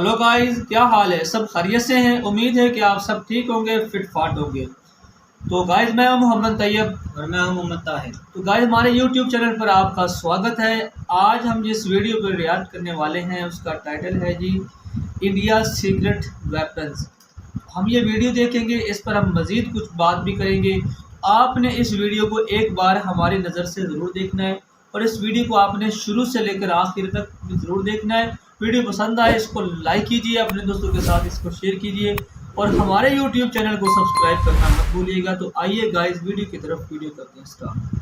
Hello guys, क्या हाल है? सब खैरियत से हैं? उम्मीद है कि आप सब ठीक होंगे, फिट फाट होंगे। तो गाइस, मैं हूं मोहम्मद तैयब और मैं हूं मोहम्मद ताहिर। तो गाइस, हमारे यूट्यूब चैनल पर आपका स्वागत है। आज हम जिस वीडियो पर रिएक्ट करने वाले हैं उसका टाइटल है जी इंडिया सीक्रेट वेपन्स। हम ये वीडियो देखेंगे, इस पर हम मज़ीद कुछ बात भी करेंगे। आपने इस वीडियो को एक बार हमारी नज़र से ज़रूर देखना है और इस वीडियो को आपने शुरू से लेकर आखिर तक ज़रूर देखना है। वीडियो पसंद आए इसको लाइक कीजिए, अपने दोस्तों के साथ इसको शेयर कीजिए और हमारे यूट्यूब चैनल को सब्सक्राइब करना मत भूलिएगा। तो आइए गाइस, वीडियो की तरफ वीडियो करते हैं स्टार्ट।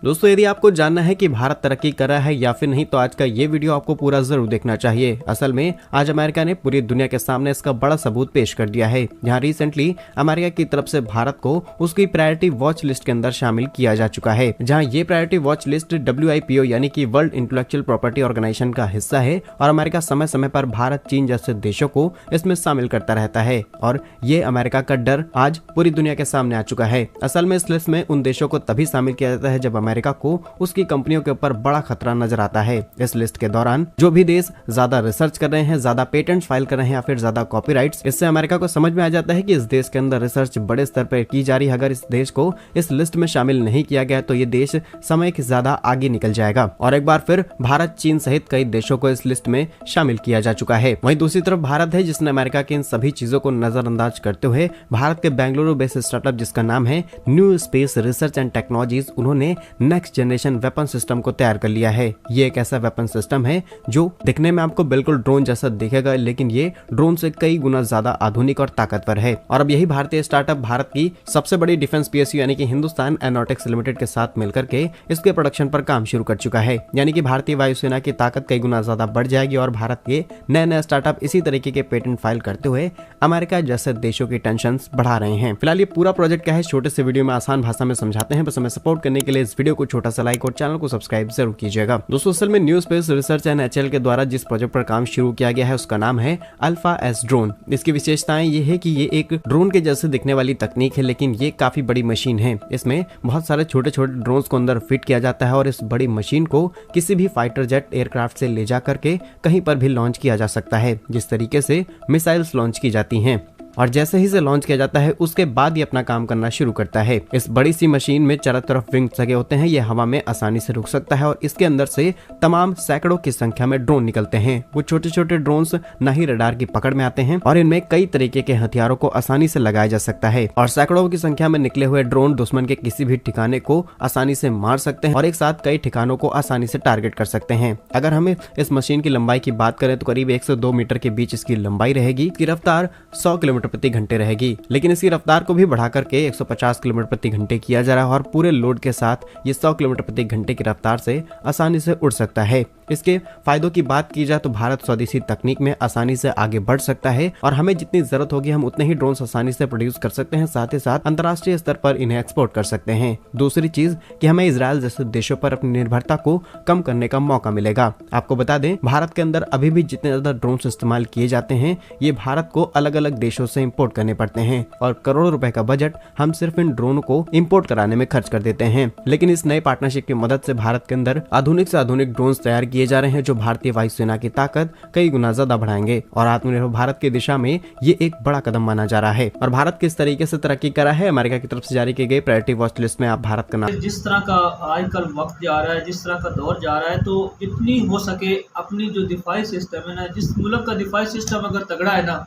दोस्तों, यदि आपको जानना है कि भारत तरक्की कर रहा है या फिर नहीं तो आज का ये वीडियो आपको पूरा जरूर देखना चाहिए। असल में आज अमेरिका ने पूरी दुनिया के सामने इसका बड़ा सबूत पेश कर दिया है, जहां रिसेंटली अमेरिका की तरफ से भारत को उसकी प्रायोरिटी वॉच लिस्ट के अंदर शामिल किया जा चुका है, जहां ये प्रायोरिटी वॉच लिस्ट WIPO यानी कि वर्ल्ड इंटेलेक्चुअल प्रॉपर्टी ऑर्गेनाइजेशन का हिस्सा है और अमेरिका समय समय पर भारत, चीन जैसे देशों को इसमें शामिल करता रहता है और ये अमेरिका का डर आज पूरी दुनिया के सामने आ चुका है। असल में इस लिस्ट में उन देशों को तभी शामिल किया जाता है जब अमेरिका को उसकी कंपनियों के ऊपर बड़ा खतरा नजर आता है। इस लिस्ट के दौरान जो भी देश ज्यादा रिसर्च कर रहे हैं, ज्यादा पेटेंट फाइल कर रहे हैं या फिर ज्यादा कॉपीराइट्स, इससे अमेरिका को समझ में आ जाता है कि इस देश के अंदर रिसर्च बड़े स्तर पर की जा रही है। अगर इस देश को इस लिस्ट में शामिल नहीं किया गया तो ये देश समय के ज्यादा आगे निकल जाएगा और एक बार फिर भारत, चीन सहित कई देशों को इस लिस्ट में शामिल किया जा चुका है। वहीं दूसरी तरफ भारत है, जिसने अमेरिका की इन सभी चीजों को नजरअंदाज करते हुए भारत के बेंगलुरु बेस्ड स्टार्टअप जिसका नाम है new space research and technologies, उन्होंने नेक्स्ट जनरेशन वेपन सिस्टम को तैयार कर लिया है। ये एक ऐसा वेपन सिस्टम है जो दिखने में आपको बिल्कुल ड्रोन जैसा दिखेगा, लेकिन ये ड्रोन से कई गुना ज्यादा आधुनिक और ताकतवर है। और अब यही भारतीय स्टार्टअप भारत की सबसे बड़ी डिफेंस PSU यानी कि हिंदुस्तान एरोनॉटिक्स लिमिटेड के साथ मिलकर के इसके प्रोडक्शन पर काम शुरू कर चुका है। यानी कि भारतीय वायुसेना की ताकत कई गुना ज्यादा बढ़ जाएगी और भारत के नए नए स्टार्टअप इसी तरीके के पेटेंट फाइल करते हुए अमेरिका जैसे देशों की टेंशन बढ़ा रहे हैं। फिलहाल ये पूरा प्रोजेक्ट क्या है, छोटे से वीडियो में आसान भाषा में समझाते हैं। बस हमें सपोर्ट करने के लिए इस वीडियो को छोटा सा लाइक और चैनल को सब्सक्राइब जरूर कीजिएगा। दोस्तों, असल में new space research and HL के द्वारा जिस प्रोजेक्ट पर काम शुरू किया गया है उसका नाम है अल्फा एस ड्रोन। इसकी विशेषताएं ये है कि ये एक ड्रोन के जैसे दिखने वाली तकनीक है, लेकिन ये काफी बड़ी मशीन है। इसमें बहुत सारे छोटे छोटे ड्रोन्स को अंदर फिट किया जाता है और इस बड़ी मशीन को किसी भी फाइटर जेट एयरक्राफ्ट से ले जा करके कहीं पर भी लॉन्च किया जा सकता है, जिस तरीके से मिसाइल्स लॉन्च की जाती हैं। और जैसे ही इसे लॉन्च किया जाता है उसके बाद ये अपना काम करना शुरू करता है। इस बड़ी सी मशीन में चारों तरफ विंग्स लगे होते हैं, ये हवा में आसानी से रुक सकता है और इसके अंदर से तमाम सैकड़ों की संख्या में ड्रोन निकलते हैं। वो छोटे छोटे ड्रोन्स न ही रडार की पकड़ में आते हैं और इनमें कई तरीके के हथियारों को आसानी से लगाया जा सकता है और सैकड़ों की संख्या में निकले हुए ड्रोन दुश्मन के किसी भी ठिकाने को आसानी से मार सकते हैं और एक साथ कई ठिकानों को आसानी से टारगेट कर सकते हैं। अगर हमें इस मशीन की लंबाई की बात करें तो करीब 1 से 2 मीटर के बीच इसकी लंबाई रहेगी। इसकी रफ्तार 100 किलोमीटर प्रति घंटे रहेगी, लेकिन इसकी रफ्तार को भी बढ़ा करके 150 किलोमीटर प्रति घंटे किया जा रहा है और पूरे लोड के साथ ये 100 किलोमीटर प्रति घंटे की रफ्तार से आसानी से उड़ सकता है। इसके फायदों की बात की जाए तो भारत स्वदेशी तकनीक में आसानी से आगे बढ़ सकता है और हमें जितनी जरूरत होगी हम उतने ही ड्रोन आसानी से प्रोड्यूस कर सकते हैं, साथ ही साथ अंतर्राष्ट्रीय स्तर पर इन्हें एक्सपोर्ट कर सकते हैं। दूसरी चीज कि हमें इजराइल जैसे देशों पर अपनी निर्भरता को कम करने का मौका मिलेगा। आपको बता दें, भारत के अंदर अभी भी जितने ज्यादा ड्रोन इस्तेमाल किए जाते हैं ये भारत को अलग अलग देशों से इम्पोर्ट करने पड़ते हैं और करोड़ों रुपए का बजट हम सिर्फ इन ड्रोन को इम्पोर्ट कराने में खर्च कर देते हैं। लेकिन इस नए पार्टनरशिप की मदद से भारत के अंदर आधुनिक से आधुनिक ड्रोन तैयार किए जा रहे हैं जो भारतीय वायुसेना की ताकत कई गुना ज्यादा बढ़ाएंगे और आत्मनिर्भर भारत की दिशा में ये एक बड़ा कदम माना जा रहा है। और भारत किस तरीके से तरक्की करा है, अमेरिका की तरफ से जारी की गई प्रायोरिटी वॉच लिस्ट में आप भारत का नाम। जिस तरह का आजकल वक्त जा रहा है, जिस तरह का दौर जा रहा है, तो जितनी हो सके अपनी जो दिफाई सिस्टम है ना, जिस मुल्क का दिफाई सिस्टम अगर तगड़ा है ना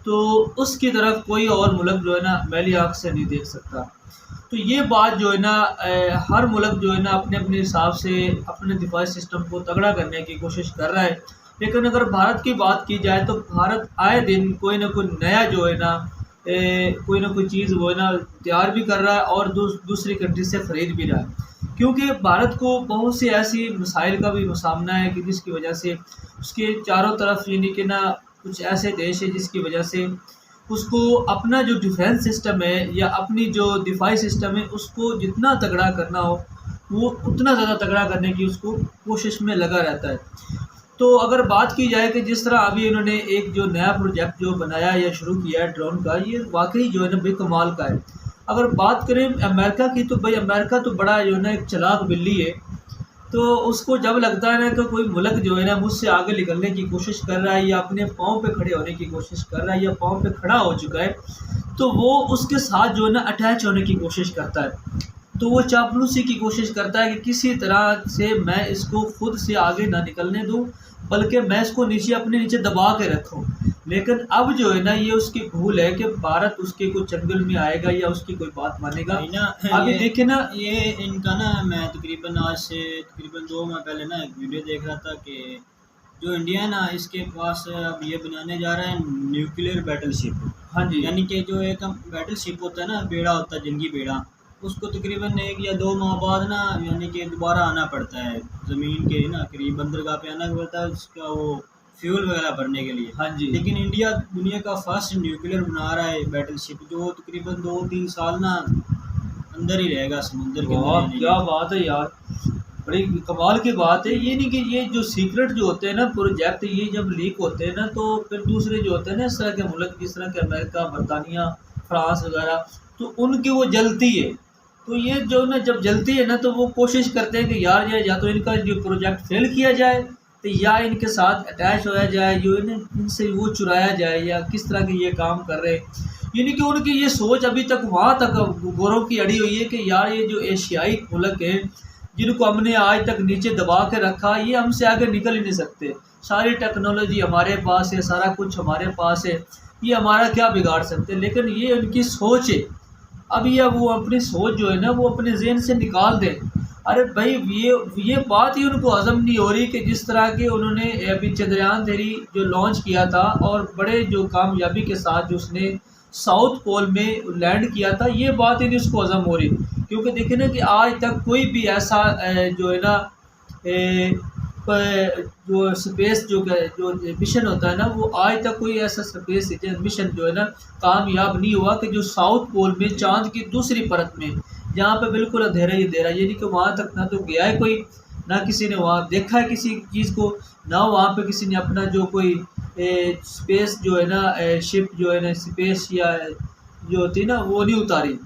तो उसकी तरफ कोई और मुल्क जो है ना मैली आँख से नहीं देख सकता। तो ये बात जो है ना हर मुल्क जो है ना अपने अपने हिसाब से अपने दिफाई सिस्टम को तगड़ा करने की कोशिश कर रहा है। लेकिन अगर भारत की बात की जाए तो भारत आए दिन कोई ना कोई नया जो है ना कोई ना कोई चीज़ वो है ना तैयार भी कर रहा है और दूसरी कंट्री से ख़रीद भी रहा है, क्योंकि भारत को बहुत सी ऐसी मसाइल का भी सामना है कि जिसकी वजह से उसके चारों तरफ यानी कि ना कुछ ऐसे देश है जिसकी वजह से उसको अपना जो डिफेंस सिस्टम है या अपनी जो दिफाई सिस्टम है उसको जितना तगड़ा करना हो वो उतना ज़्यादा तगड़ा करने की उसको कोशिश में लगा रहता है। तो अगर बात की जाए कि जिस तरह अभी इन्होंने एक जो नया प्रोजेक्ट जो बनाया या शुरू किया है ड्रोन का, ये वाकई जो है ना बेकमाल का है। अगर बात करें अमेरिका की तो भाई अमेरिका तो बड़ा जो है ना एक चालाक बिल्ली है। तो उसको जब लगता है ना कि कोई मुल्क जो है ना मुझसे आगे निकलने की कोशिश कर रहा है या अपने पाँव पे खड़े होने की कोशिश कर रहा है या पाँव पे खड़ा हो चुका है, तो वो उसके साथ जो है ना अटैच होने की कोशिश करता है। तो वो चापलूसी की कोशिश करता है कि किसी तरह से मैं इसको खुद से आगे ना निकलने दूँ, बल्कि मैं इसको नीचे अपने नीचे दबा के रखूँ। लेकिन अब जो है ना ये उसकी भूल है कि भारत उसके कोई चंगुल में आएगा या उसकी कोई बात मानेगा। भाई ना अभी ये देखिए ना, ये इनका ना, मैं तकरीबन आज से तकरीबन 2 माह पहले ना एक वीडियो देख रहा था कि जो इंडिया है ना, इसके पास अब ये बनाने जा रहा है न्यूक्लियर बैटलशिप। हाँ जी, यानी कि जो एक बैटलशिप होता है ना, बेड़ा होता है, जंगी बेड़ा, उसको तकरीबन 1 या 2 माह बाद ना, यानी कि दोबारा आना पड़ता है ज़मीन के ना करीब बंदरगाह पे आना पड़ता है उसका वो फ्यूल वगैरह भरने के लिए। हाँ जी। लेकिन इंडिया दुनिया का फर्स्ट न्यूक्लियर बना रहा है बैटलशिप, जो तकरीबन 2-3 साल ना अंदर ही रहेगा, समुद्र के अंदर वाह! यानी क्या कि। बात है यार! बड़ी कमाल की बात है। ये नहीं कि ये जो सीक्रेट जो होते हैं ना प्रोजेक्ट, ये जब लीक होते हैं ना तो फिर दूसरे जो होते हैं ना इस तरह के मुल्क, जिस तरह के अमेरिका, बरतानिया, फ्रांस वगैरह, तो उनकी वो जलती है। तो ये जो ना जब जलती है ना तो वो कोशिश करते हैं कि यार ये या तो इनका जो प्रोजेक्ट फ़ेल किया जाए, तो या इनके साथ अटैच होया जाए, जो इन्हें इनसे वो चुराया जाए या किस तरह के ये काम कर रहे हैं। यानी कि उनकी ये सोच अभी तक वहाँ तक गोरों की अड़ी हुई है कि यार ये जो एशियाई मुल्क हैं, जिनको हमने आज तक नीचे दबा के रखा, ये हमसे आगे निकल ही नहीं सकते। सारी टेक्नोलॉजी हमारे पास है, सारा कुछ हमारे पास है, ये हमारा क्या बिगाड़ सकते हैं। लेकिन ये उनकी सोच है। अब ये वो अपनी सोच जो है ना वो अपने ज़हन से निकाल दें। अरे भाई ये बात ही उनको हज़म नहीं हो रही कि जिस तरह के उन्होंने अभी चंद्रयान 3 जो लॉन्च किया था और बड़े जो कामयाबी के साथ जो उसने साउथ पोल में लैंड किया था, ये बात ही नहीं उसको हज़म हो रही। क्योंकि देखिए ना कि आज तक कोई भी ऐसा जो है ना जो स्पेस जो मिशन होता है ना, वो आज तक कोई ऐसा स्पेस मिशन जो है ना कामयाब नहीं हुआ कि जो साउथ पोल में चाँद की दूसरी परत में, जहाँ पे बिल्कुल अंधेरा ही अंधेरा, यानी कि वहाँ तक ना तो गया है कोई, ना किसी ने वहाँ देखा है किसी चीज़ को, ना वहाँ पे किसी ने अपना जो कोई स्पेस जो है ना शिप जो है ना स्पेस या जो होती है ना वो नहीं उतारी।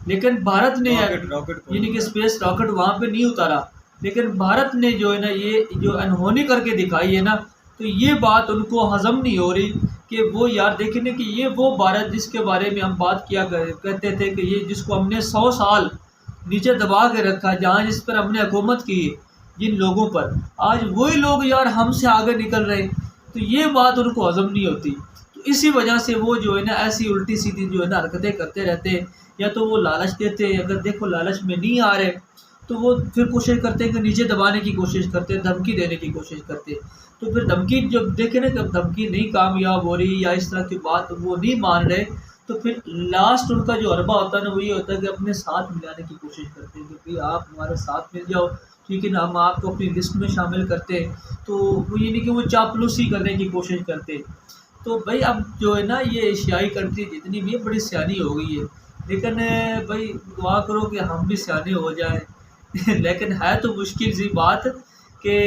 लेकिन भारत ने रॉकेट को यानी कि स्पेस रॉकेट वहाँ पे नहीं उतारा। लेकिन भारत ने जो है ना ये जो अनहोनी करके दिखाई है ना, तो ये बात उनको हज़म नहीं हो रही कि वो यार देखें ना कि ये वो भारत जिसके बारे में हम बात किया कहते थे कि ये जिसको हमने 100 साल नीचे दबा के रखा, जहाँ जिस पर हमने हुकूमत की है जिन लोगों पर, आज वही लोग यार हमसे आगे निकल रहे हैं। तो ये बात उनको हज़म नहीं होती। तो इसी वजह से वो जो है ना ऐसी उल्टी सीधी जो है ना हरकतें करते रहते हैं। या तो वो लालच देते हैं, अगर देखो लालच में नहीं आ रहे तो वो फिर कोशिश करते हैं कि नीचे दबाने की कोशिश करते हैं, धमकी देने की कोशिश करते हैं। तो फिर धमकी जब देखे ना कि धमकी नहीं कामयाब हो रही या इस तरह की बात वो नहीं मान रहे, तो फिर लास्ट उनका जो हरबा होता है ना वो ये होता है कि अपने साथ मिलाने की कोशिश करते हैं कि भाई आप हमारे साथ मिल जाओ, ठीक है ना, हम आपको अपनी लिस्ट में शामिल करते हैं। तो वो ये नहीं कि वो चापलूसी करने की कोशिश करते हैं। तो भाई अब जो है ना ये एशियाई कंट्री जितनी भी है बड़ी सियानी हो गई है। लेकिन भाई दुआ करो कि हम भी सियाने हो जाएं। लेकिन है तो मुश्किल सी बात कि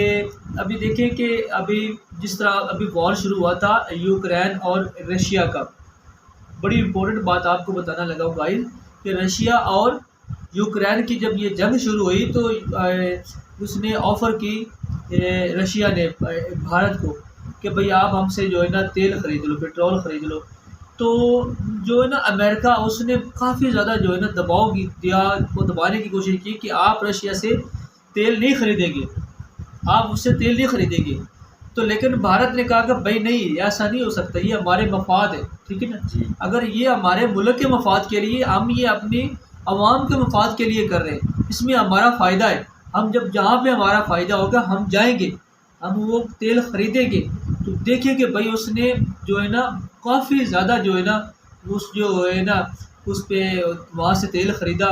अभी देखें कि अभी जिस तरह अभी वॉर शुरू हुआ था यूक्रेन और रशिया का, बड़ी इम्पोर्टेंट बात आपको बताना लगा हूँ गाइस कि रशिया और यूक्रेन की जब ये जंग शुरू हुई तो उसने ऑफ़र की रशिया ने भारत को कि भाई आप हमसे जो है ना तेल ख़रीद लो, पेट्रोल ख़रीद लो। तो जो है ना अमेरिका उसने काफ़ी ज़्यादा जो है ना दबाव दिया, वो दबाने की कोशिश की कि आप रशिया से तेल नहीं ख़रीदेंगे, आप उससे तेल नहीं ख़रीदेंगे। तो लेकिन भारत ने कहा कि भाई नहीं, ऐसा नहीं हो सकता, ये हमारे मफाद है, ठीक है ना। जी। अगर ये हमारे मुल्क के मफाद के लिए, हम ये अपनी आवाम के मफाद के लिए कर रहे हैं, इसमें हमारा फ़ायदा है। हम जब जहाँ पे हमारा फ़ायदा होगा हम जाएंगे, हम वो तेल ख़रीदेंगे। तो देखिए कि भाई उसने जो है ना काफ़ी ज़्यादा जो है ना उस जो है ना उस पे वहाँ से तेल ख़रीदा।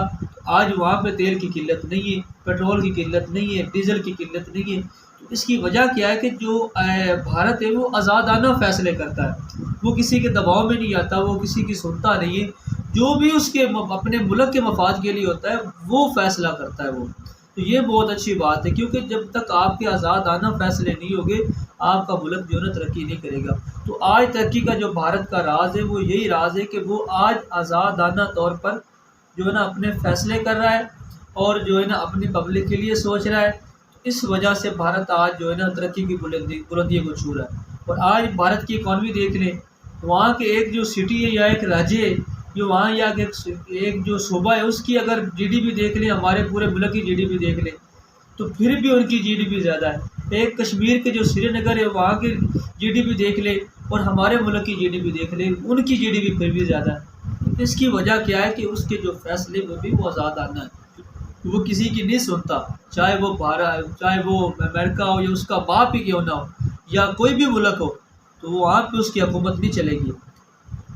आज वहाँ पे तेल की किल्लत नहीं है, पेट्रोल की किल्लत नहीं है, डीज़ल की किल्लत नहीं है। तो इसकी वजह क्या है कि जो भारत है वो आज़ादाना फ़ैसले करता है, वो किसी के दबाव में नहीं आता, वो किसी की सुनता नहीं है। जो भी उसके अपने मुल्क के मफाद के लिए होता है वो फ़ैसला करता है वो। तो ये बहुत अच्छी बात है, क्योंकि जब तक आपके आज़ादाना फ़ैसले नहीं होंगे आपका मुल्क जो है ना तरक्की नहीं करेगा। तो आज तरक्की का जो भारत का राज है वो यही राज है कि वो आज आज़ादाना तौर पर जो है ना अपने फ़ैसले कर रहा है और जो है ना अपनी पब्लिक के लिए सोच रहा है। इस वजह से भारत आज जो है ना तरक्की की बुलंदियों को छू रहा है। और आज भारत की इकॉनमी देख लें, वहाँ के एक जो सिटी है या एक राज्य है, जो वहाँ या एक जो सूबा है, उसकी अगर जीडीपी देख लें, हमारे पूरे मुल्क की जीडीपी देख लें, तो फिर भी उनकी जीडीपी ज़्यादा है। एक कश्मीर के जो श्रीनगर है, वहाँ की जीडीपी देख ले और हमारे मुल्क की जीडीपी देख ले, उनकी जीडीपी फिर भी ज़्यादा है। तो इसकी वजह क्या है कि उसके जो फैसले वो भी वो आज़ाद आना है, वो किसी की नहीं सुनता, चाहे वो भारत, चाहे वो अमेरिका हो या उसका बाप ही क्यों ना हो या कोई भी मुल्क हो, तो वहाँ पे उसकी हुकूमत नहीं चलेगी।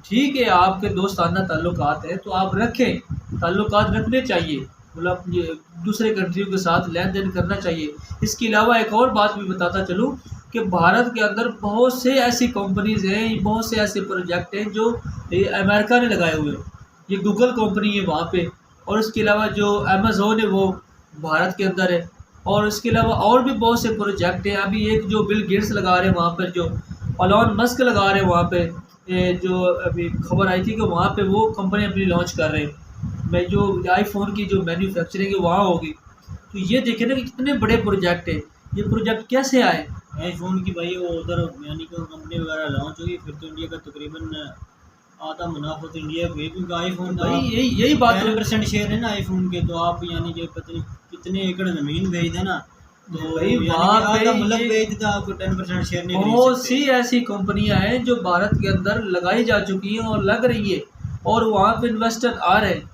ठीक है, आपके दोस्ताना ताल्लुकात हैं तो आप रखें, ताल्लुकात रखने चाहिए, मतलब ये दूसरे कंट्रियों के साथ लेन देन करना चाहिए। इसके अलावा एक और बात भी बताता चलूँ कि भारत के अंदर बहुत से ऐसी कंपनीज़ हैं, बहुत से ऐसे प्रोजेक्ट हैं जो अमेरिका ने लगाए हुए हैं। ये गूगल कंपनी है वहाँ पे, और इसके अलावा जो अमेज़ोन है वो भारत के अंदर है, और इसके अलावा और भी बहुत से प्रोजेक्ट हैं। अभी एक जो बिल गेट्स लगा रहे हैं वहाँ पर, जो एलन मस्क लगा रहे हैं वहाँ पे, जो अभी खबर आई थी कि वहाँ पे वो कंपनी अपनी लॉन्च कर रहे हैं। मैं जो आईफोन की जो मैन्युफैक्चरिंग है वहाँ होगी। तो ये देखें ना कि कितने बड़े प्रोजेक्ट है, ये प्रोजेक्ट कैसे आए। आईफोन की भाई वो उधर यानी कि कंपनी वगैरह लॉन्च होगी, फिर तो इंडिया का तकरीबन आधा मुनाफा तो इंडिया को है, क्योंकि आईफोन भाई यही बात है। 10% शेयर है ना आईफोन के, तो आप यानी कि पता नहीं कितने एकड़ ज़मीन भेज देना, तो भाई यानी कि वहाँ आधा पे मुल्क ये भेज देता, आपको 10% शेयर नहीं खरीद बहुत सकते। सी ऐसी कंपनियां हैं जो भारत के अंदर लगाई जा चुकी हैं और लग रही है, और वहाँ पे इन्वेस्टर आ रहे हैं।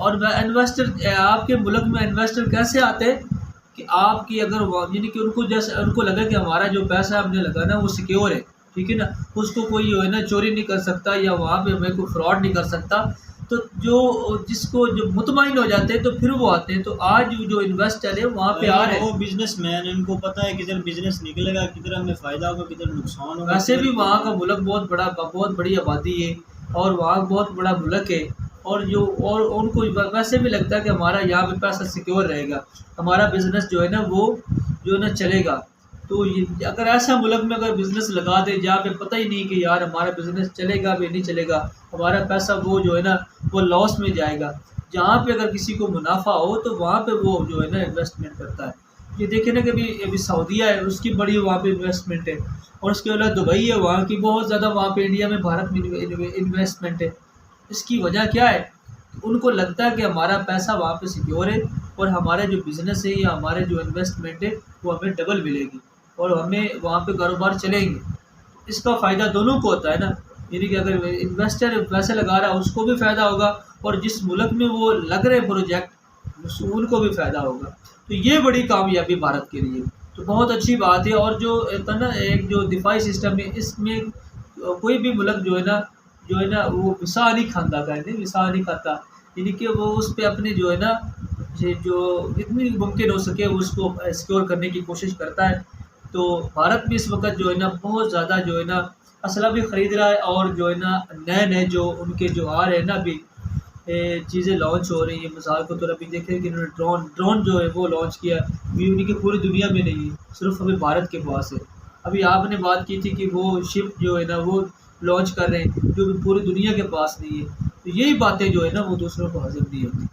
और इन्वेस्टर आपके मुल्क में इन्वेस्टर कैसे आते हैं कि आपकी अगर यानी कि उनको जैसे उनको लगा कि हमारा जो पैसा हमने लगाना है वो सिक्योर है, ठीक है ना, उसको कोई जो है ना चोरी नहीं कर सकता या वहाँ पे हमें कोई फ्रॉड नहीं कर सकता। तो जो जिसको जो मुतमईन हो जाते हैं तो फिर वो आते हैं। तो आज जो इन्वेस्टर है वहाँ पे आ रहे वो हैं। बिजनेसमैन, इनको पता है किधर बिजनेस निकलेगा, किधर हमें फ़ायदा होगा, किधर नुकसान होगा। वैसे भी किधर वहाँ का मुल्क बहुत बड़ी आबादी है, और वहाँ बहुत बड़ा मुल्क है, और उनको वैसे भी लगता है कि हमारा यहाँ पे पैसा सिक्योर रहेगा, हमारा बिज़नेस जो है ना वो जो है ना चलेगा। तो ये अगर ऐसा मुल्क में अगर बिज़नेस लगा दे जहाँ पे पता ही नहीं कि यार हमारा बिज़नेस चलेगा भी नहीं चलेगा, हमारा पैसा वो जो है ना वो लॉस में जाएगा, जहाँ पे अगर किसी को मुनाफा हो तो वहाँ पे वो जो है ना इन्वेस्टमेंट करता है। ये देखें ना कि अभी सऊदीया है, उसकी बड़ी वहाँ पे इन्वेस्टमेंट है, और उसके अलावा दुबई है, वहाँ की बहुत ज़्यादा, वहाँ पे इंडिया में भारत में इन्वेस्टमेंट है। इसकी वजह क्या है? उनको लगता है कि हमारा पैसा वहाँ पे सिक्योर है, और हमारे जो बिज़नेस है या हमारे जो इन्वेस्टमेंट है वो हमें डबल मिलेगी, और हमें वहाँ पे कारोबार चलेंगे। इसका फ़ायदा दोनों को होता है ना, यानी कि अगर इन्वेस्टर पैसे लगा रहा है उसको भी फ़ायदा होगा, और जिस मुल्क में वो लग रहे प्रोजेक्ट उनको भी फ़ायदा होगा। तो ये बड़ी कामयाबी भारत के लिए, तो बहुत अच्छी बात है। और जो था ना एक जो दिफाई सिस्टम है, इसमें कोई भी मुल्क जो है ना वो विसा नहीं खाता, कहते विसा नहीं खाता, यानी कि वो उस पर अपने जो है ना ये जो जितनी मुमकिन हो सके उसको सिक्योर करने की कोशिश करता है। तो भारत भी इस वक्त जो है ना बहुत ज़्यादा जो है ना असला भी ख़रीद रहा है, और जो है ना नए जो उनके जो आ रहे हैं ना अभी चीज़ें लॉन्च हो रही हैं। मिसाल के तौर अभी देखें कि इन्होंने ड्रोन जो है वो लॉन्च किया, अभी उनकी पूरी दुनिया में नहीं है, सिर्फ अभी भारत के पास है। अभी आपने बात की थी कि वो शिप जो है ना वो लॉन्च कर रहे हैं, जो पूरी दुनिया के पास नहीं है। तो यही बातें जो है ना वो दूसरों को हज़म नहीं होती।